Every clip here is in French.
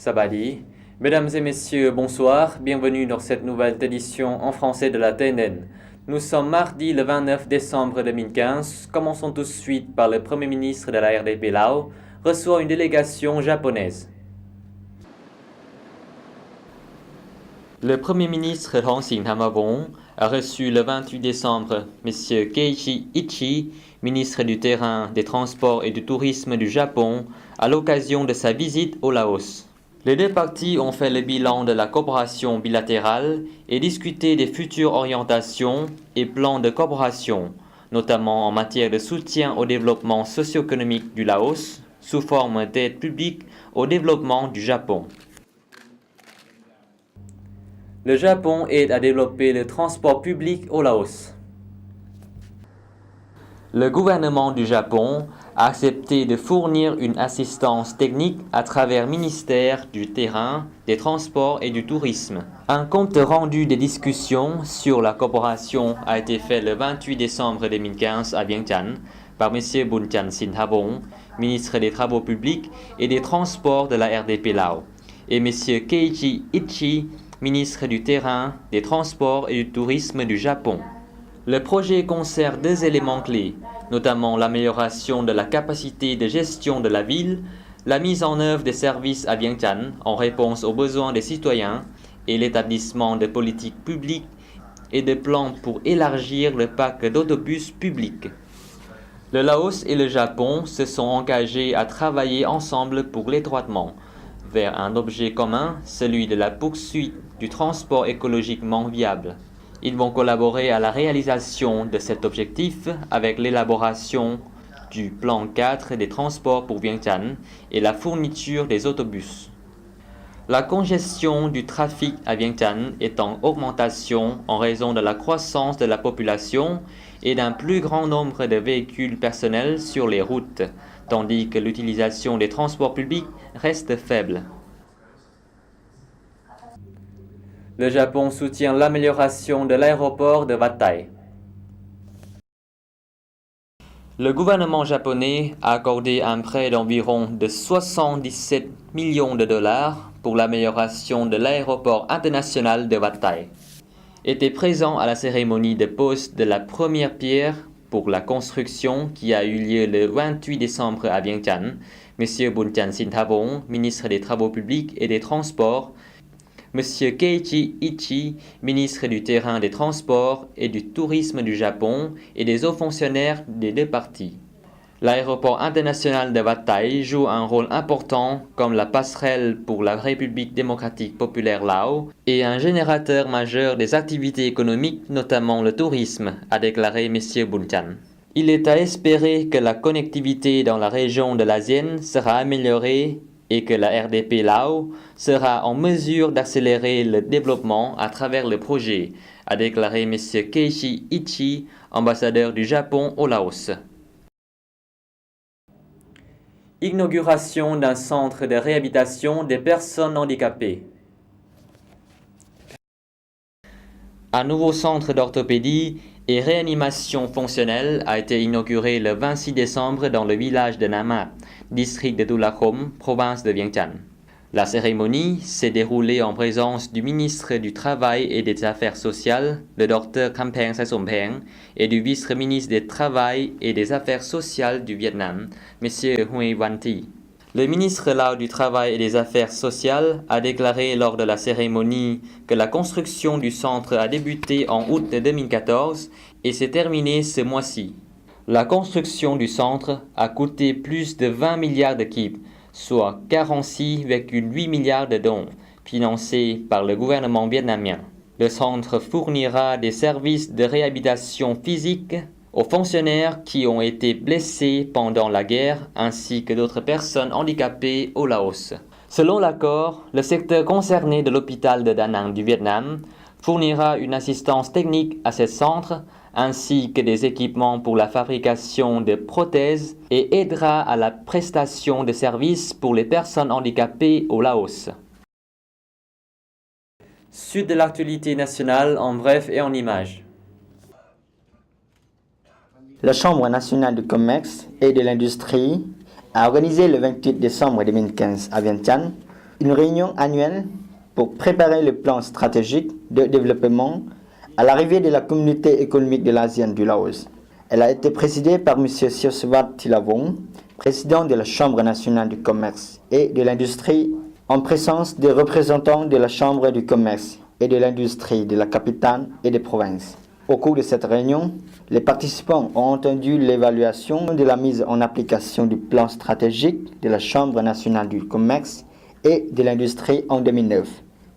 Sabadi. Mesdames et messieurs, bonsoir. Bienvenue dans cette nouvelle édition en français de la TNN. Nous sommes mardi le 29 décembre 2015. Commençons tout de suite par le Premier ministre de la RDP Lao, reçoit une délégation japonaise. Le Premier ministre Thongsin Thamavong a reçu le 28 décembre M. Keiichi Ichii, ministre du Terrain, des Transports et du Tourisme du Japon, à l'occasion de sa visite au Laos. Les deux parties ont fait le bilan de la coopération bilatérale et discuté des futures orientations et plans de coopération, notamment en matière de soutien au développement socio-économique du Laos, sous forme d'aide publique au développement du Japon. Le Japon aide à développer le transport public au Laos. Le gouvernement du Japon a accepté de fournir une assistance technique à travers le ministère du Terrain, des Transports et du Tourisme. Un compte rendu des discussions sur la coopération a été fait le 28 décembre 2015 à Vientiane par M. Bunchan Sinthabong, ministre des Travaux publics et des Transports de la RDP Lao, et M. Keiichi Ichii, ministre du Terrain, des Transports et du Tourisme du Japon. Le projet concerne deux éléments clés, notamment l'amélioration de la capacité de gestion de la ville, la mise en œuvre des services à Vientiane en réponse aux besoins des citoyens et l'établissement de politiques publiques et de plans pour élargir le parc d'autobus publics. Le Laos et le Japon se sont engagés à travailler ensemble pour l'étroitement vers un objet commun, celui de la poursuite du transport écologiquement viable. Ils vont collaborer à la réalisation de cet objectif avec l'élaboration du plan 4 des transports pour Vientiane et la fourniture des autobus. La congestion du trafic à Vientiane est en augmentation en raison de la croissance de la population et d'un plus grand nombre de véhicules personnels sur les routes, tandis que l'utilisation des transports publics reste faible. Le Japon soutient l'amélioration de l'aéroport de Wat Thai. Le gouvernement japonais a accordé un prêt d'environ de 77 millions de dollars pour l'amélioration de l'aéroport international de Wat Thai. Était présent à la cérémonie de pose de la première pierre pour la construction qui a eu lieu le 28 décembre à Vientiane, M. Bunchan Sinthabong, ministre des Travaux publics et des Transports, M. Keiichi Ichii, ministre du Terrain, des Transports et du Tourisme du Japon et des hauts fonctionnaires des deux parties. L'aéroport international de Wat Thai joue un rôle important comme la passerelle pour la République démocratique populaire Lao et un générateur majeur des activités économiques, notamment le tourisme, a déclaré M. Bunchan. Il est à espérer que la connectivité dans la région de l'ASEAN sera améliorée et que la RDP Lao sera en mesure d'accélérer le développement à travers le projet, a déclaré M. Keiichi Ichii, ambassadeur du Japon au Laos. Inauguration d'un centre de réhabilitation des personnes handicapées. Un nouveau centre d'orthopédie et réanimation fonctionnelle a été inauguré le 26 décembre dans le village de Nama, district de Dulakom, province de Vientiane. La cérémonie s'est déroulée en présence du ministre du Travail et des Affaires sociales, le Dr Khampeng Sasompeng, et du vice-ministre du Travail et des Affaires sociales du Vietnam, M. Huy Van Thi. Le ministre Lao du Travail et des Affaires sociales a déclaré lors de la cérémonie que la construction du centre a débuté en août 2014 et s'est terminée ce mois-ci. La construction du centre a coûté plus de 20 milliards de kip, soit 46,8 milliards de dong, financés par le gouvernement vietnamien. Le centre fournira des services de réhabilitation physique aux fonctionnaires qui ont été blessés pendant la guerre ainsi que d'autres personnes handicapées au Laos. Selon l'accord, le secteur concerné de l'hôpital de Da Nang du Vietnam fournira une assistance technique à ce centre ainsi que des équipements pour la fabrication de prothèses et aidera à la prestation de services pour les personnes handicapées au Laos. Suite de l'actualité nationale en bref et en images. La Chambre nationale du commerce et de l'industrie a organisé le 28 décembre 2015 à Vientiane Une réunion annuelle pour préparer le plan stratégique de développement à l'arrivée de la communauté économique de l'ASEAN du Laos. Elle a été présidée par M. Sioswat Thilavong, président de la Chambre nationale du commerce et de l'industrie, en présence des représentants de la Chambre du commerce et de l'industrie de la capitale et des provinces. Au cours de cette réunion, les participants ont entendu l'évaluation de la mise en application du plan stratégique de la Chambre nationale du commerce et de l'industrie en 2009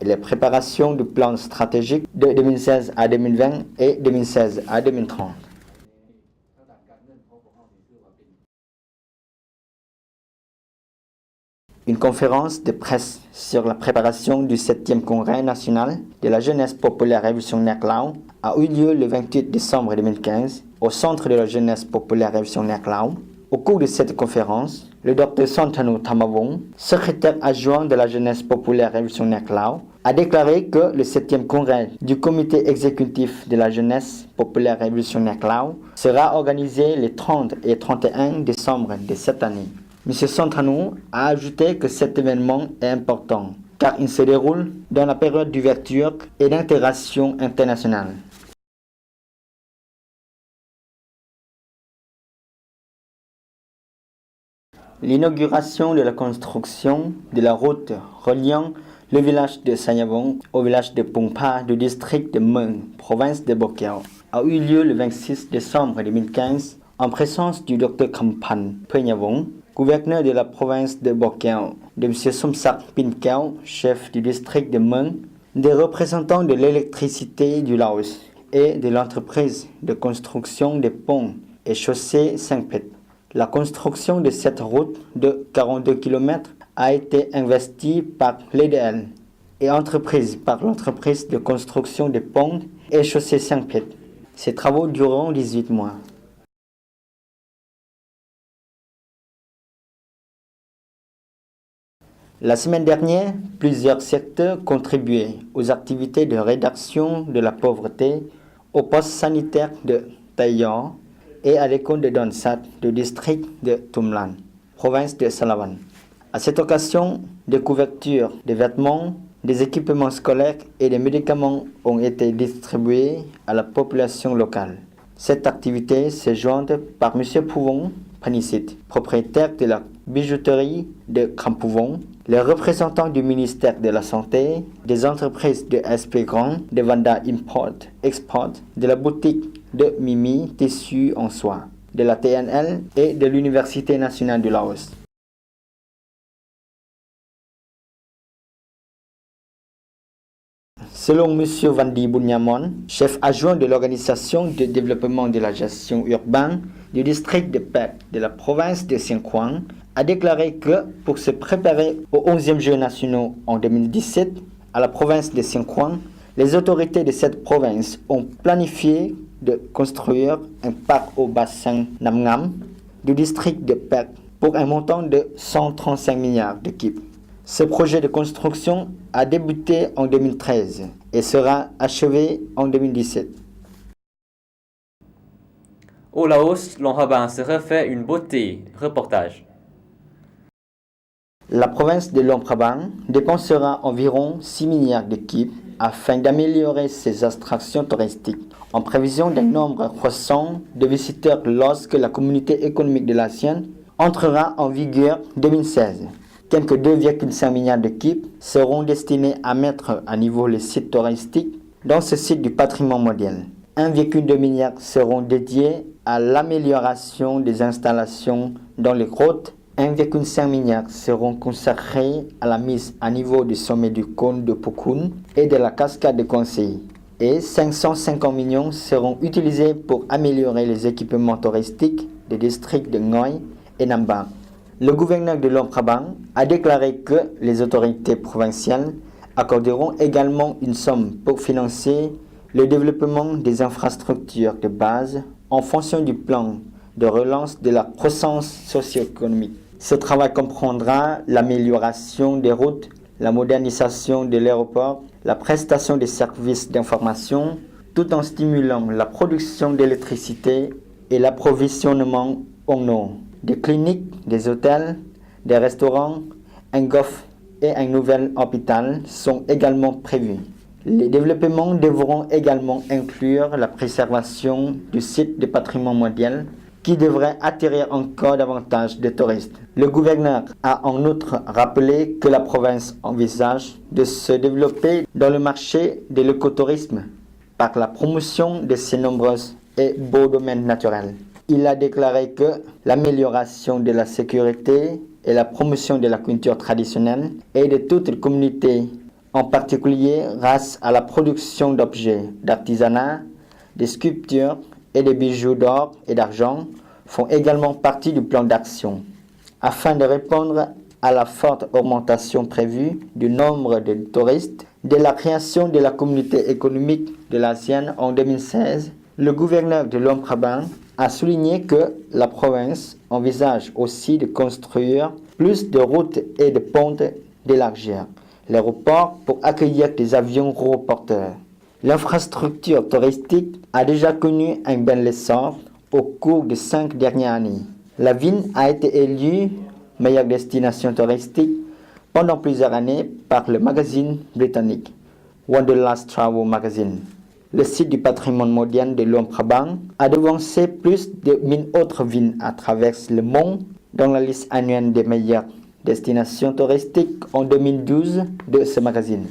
et les préparations du plan stratégique de 2016 à 2020 et 2016 à 2030. Une conférence de presse sur la préparation du 7e congrès national de la jeunesse populaire révolutionnaire Lao a eu lieu le 28 décembre 2015 au Centre de la jeunesse populaire révolutionnaire Lao. Au cours de cette conférence, le Dr Santanu Thamavong, secrétaire adjoint de la jeunesse populaire révolutionnaire Lao, a déclaré que le 7e congrès du comité exécutif de la jeunesse populaire révolutionnaire Lao sera organisé les 30 et 31 décembre de cette année. M. Santanu a ajouté que cet événement est important car il se déroule dans la période d'ouverture et d'intégration internationale. L'inauguration de la construction de la route reliant le village de Sanyavong au village de Pungpa du district de Meng, province de Bokiao, a eu lieu le 26 décembre 2015 en présence du Dr Khampan Phayavong, gouverneur de la province de Bokiao, de M. Somsak Pinkeo, chef du district de Meng, des représentants de l'électricité du Laos et de l'entreprise de construction des ponts et chaussées Saint-Pet. La construction de cette route de 42 km a été investie par l'EDL et entreprise par l'entreprise de construction des ponts et chaussées Saint-Pet. Ces travaux dureront 18 mois. La semaine dernière, plusieurs secteurs contribuaient aux activités de réduction de la pauvreté au poste sanitaire de Taiyang et à l'école de Donsat du district de Tumlan, province de Salavan. À cette occasion, des couvertures, des vêtements, des équipements scolaires et des médicaments ont été distribués à la population locale. Cette activité s'est jointe par M. Pouvong Panisit, propriétaire de la bijouterie de Khampouvong, les représentants du ministère de la Santé, des entreprises de SP Grand, de Vanda Import Export, de la boutique de Mimi Tissus en soie, de la TNL et de l'Université nationale du Laos. Selon M. Vandi Bunyamon, chef adjoint de l'Organisation de développement de la gestion urbaine du district de Pek de la province de Siêng-Khoang, a déclaré que pour se préparer aux 11e Jeux nationaux en 2017 à la province de Siêng-Khoang, les autorités de cette province ont planifié de construire un parc au bassin Nam Ngam du district de Pek pour un montant de 135 milliards de kip. Ce projet de construction a débuté en 2013 et sera achevé en 2017. Au Laos, Luang Prabang se refait une beauté. Reportage. La province de Luang Prabang dépensera environ 6 milliards de kip afin d'améliorer ses attractions touristiques en prévision d'un nombre croissant de visiteurs lorsque la communauté économique de l'ASEAN entrera en vigueur en 2016. Quelques 2,5 milliards de kip seront destinés à mettre à niveau les sites touristiques dans ce site du patrimoine mondial. 1,2 milliard seront dédiés à l'amélioration des installations dans les grottes. 1,5 milliard seront consacrés à la mise à niveau du sommet du cône de Pukun et de la cascade de Conseil. Et 550 millions seront utilisés pour améliorer les équipements touristiques des districts de Ngoy et Namba. Le gouverneur de Luang Prabang a déclaré que les autorités provinciales accorderont également une somme pour financer le développement des infrastructures de base en fonction du plan de relance de la croissance socio-économique. Ce travail comprendra l'amélioration des routes, la modernisation de l'aéroport, la prestation des services d'information, tout en stimulant la production d'électricité et l'approvisionnement en eau. Des cliniques, des hôtels, des restaurants, un golf et un nouvel hôpital sont également prévus. Les développements devront également inclure la préservation du site de patrimoine mondial qui devrait attirer encore davantage de touristes. Le gouverneur a en outre rappelé que la province envisage de se développer dans le marché de l'écotourisme par la promotion de ses nombreux et beaux domaines naturels. Il a déclaré que l'amélioration de la sécurité et la promotion de la culture traditionnelle et de toute la communauté, en particulier grâce à la production d'objets d'artisanat, de sculptures et de bijoux d'or et d'argent, font également partie du plan d'action. Afin de répondre à la forte augmentation prévue du nombre de touristes, dès la création de la communauté économique de l'ASEAN en 2016, le gouverneur de Luang Prabang a souligné que la province envisage aussi de construire plus de routes et de ponts, d'élargir l'aéroport pour accueillir des avions gros porteurs. L'infrastructure touristique a déjà connu un bel essor au cours des 5 dernières années. La ville a été élue meilleure destination touristique pendant plusieurs années par le magazine britannique Wanderlust Travel Magazine. Le site du patrimoine mondial de Luang Prabang a devancé plus de 1000 autres villes à travers le monde dans la liste annuelle des meilleures destinations touristiques en 2012 de ce magazine.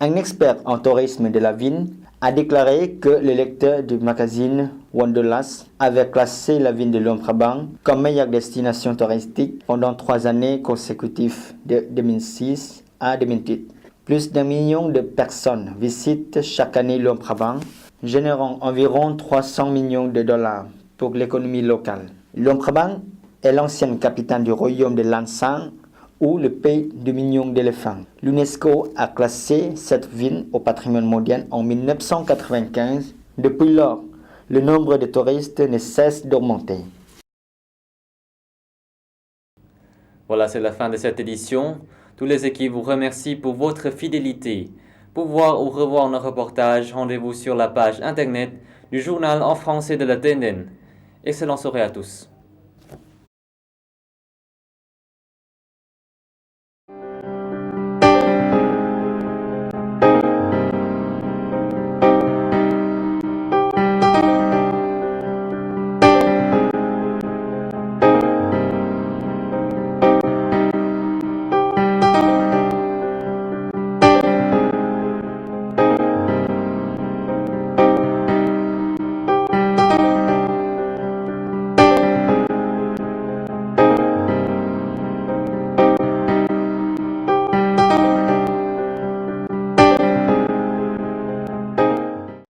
Un expert en tourisme de la ville a déclaré que le lecteur du magazine Wanderlust avait classé la ville de Luang Prabang comme meilleure destination touristique pendant 3 années consécutives de 2006 à 2008. Plus d'1 million de personnes visitent chaque année Luang Prabang, générant environ 300 millions de dollars pour l'économie locale. Luang Prabang est l'ancienne capitale du royaume de Lansang, ou le pays du million d'éléphants. L'UNESCO a classé cette ville au patrimoine mondial en 1995. Depuis lors, le nombre de touristes ne cesse d'augmenter. Voilà, c'est la fin de cette édition. Toutes les équipes vous remercient pour votre fidélité. Pour voir ou revoir nos reportages, rendez-vous sur la page internet du journal en français de la TNN. Excellente soirée à tous.